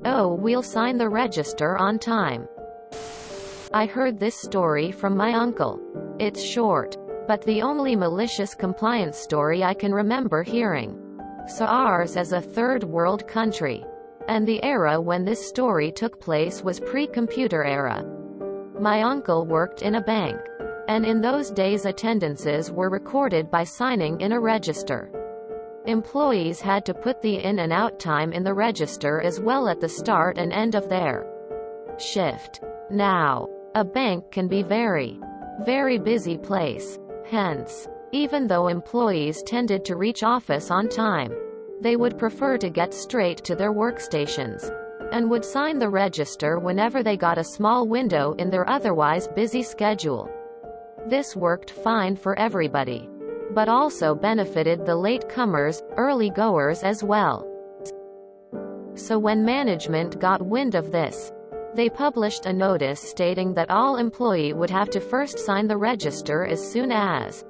"Oh, we'll sign the register on time." I heard this story from my uncle. It's short, but the only malicious compliance story I can remember hearing. So ours is a third world country. And the era when this story took place was pre-computer era. My uncle worked in a bank. And in those days attendances were recorded by signing in a register. Employees had to put the in and out time in the register as well at the start and end of their shift. Now, a bank can be very busy place. Hence, even though employees tended to reach office on time, they would prefer to get straight to their workstations, and would sign the register whenever they got a small window in their otherwise busy schedule. This worked fine for everybody, but also benefited the latecomers, early goers as well. So when management got wind of this, they published a notice stating that all employee would have to first sign the register as soon as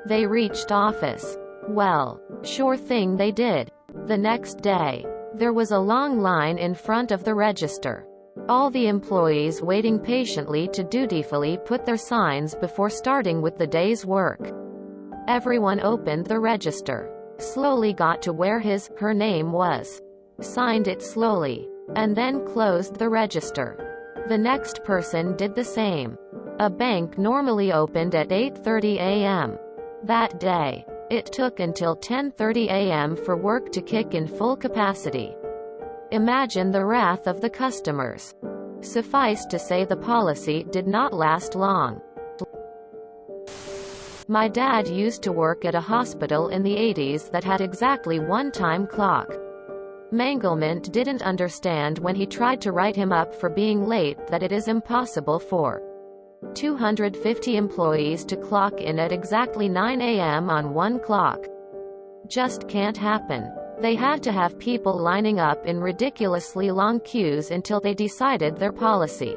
they reached office. Well, sure thing they did. The next day, there was a long line in front of the register. All the employees waiting patiently to dutifully put their signs before starting with the day's work. Everyone opened the register, slowly got to where her name was, signed it slowly, and then closed the register. The next person did the same. A bank normally opened at 8:30 a.m. That day, it took until 10:30 a.m. for work to kick in full capacity. Imagine the wrath of the customers. Suffice to say the policy did not last long. My dad used to work at a hospital in the 80s that had exactly one time clock. Manglement didn't understand when he tried to write him up for being late that it is impossible for 250 employees to clock in at exactly 9 a.m. on one clock. Just can't happen. They had to have people lining up in ridiculously long queues until they decided their policy.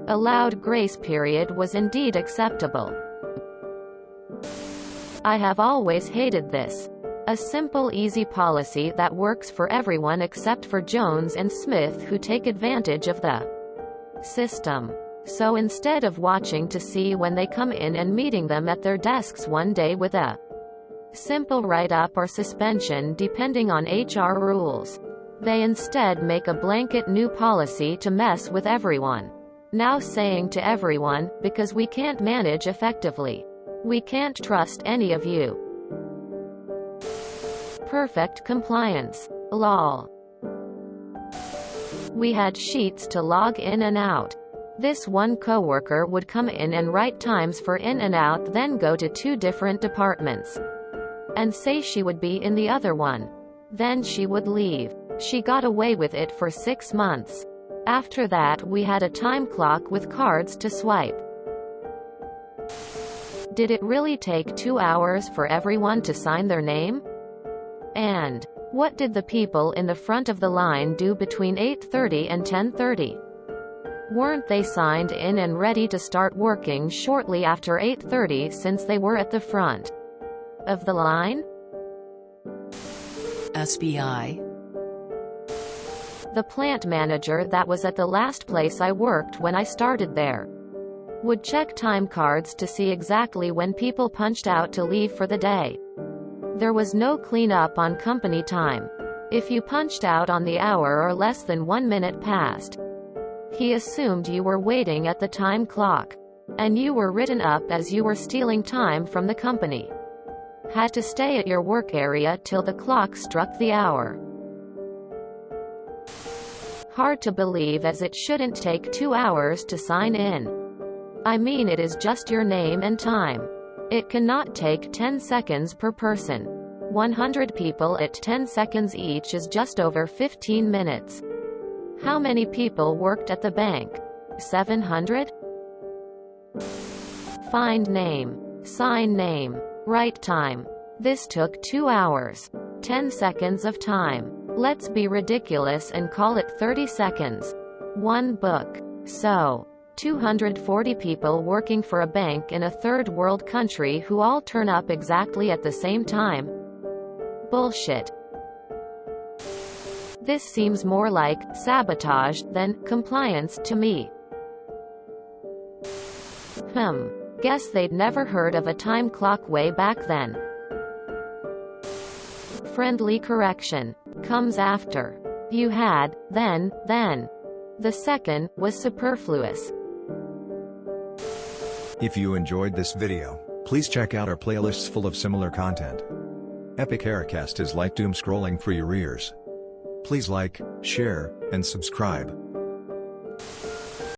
A loud grace period was indeed acceptable. I have always hated this. A simple, easy policy that works for everyone except for Jones and Smith, who take advantage of the system. So instead of watching to see when they come in and meeting them at their desks one day with a simple write-up or suspension depending on HR rules, they instead make a blanket new policy to mess with everyone. Now saying to everyone, because we can't manage effectively, we can't trust any of you. Perfect compliance. Lol. We had sheets to log in and out. This one coworker would come in and write times for in and out, then go to 2 different departments and say she would be in the other one. Then she would leave. She got away with it for 6 months. After that we had a time clock with cards to swipe. Did it really take 2 hours for everyone to sign their name? And what did the people in the front of the line do between 8:30 and 10:30? Weren't they signed in and ready to start working shortly after 8:30 since they were at the front of the line? SBI. The plant manager that was at the last place I worked when I started there would check time cards to see exactly when people punched out to leave for the day. There was no cleanup on company time. If you punched out on the hour or less than 1 minute past, he assumed you were waiting at the time clock, and you were written up as you were stealing time from the company. Had to stay at your work area till the clock struck the hour. Hard to believe, as it shouldn't take 2 hours to sign in. I mean, it is just your name and time. It cannot take 10 seconds per person. 100 people at 10 seconds each is just over 15 minutes. How many people worked at the bank? 700? Find name. Sign name. Write time. This took 2 hours. 10 seconds of time. Let's be ridiculous and call it 30 seconds. One book. So, 240 people working for a bank in a third world country who all turn up exactly at the same time? Bullshit. This seems more like sabotage than compliance to me. Guess they'd never heard of a time clock way back then. Friendly correction comes after. You had, then. The second was superfluous. If you enjoyed this video, please check out our playlists full of similar content. Epic Aircast is like doom scrolling for your ears. Please like, share, and subscribe.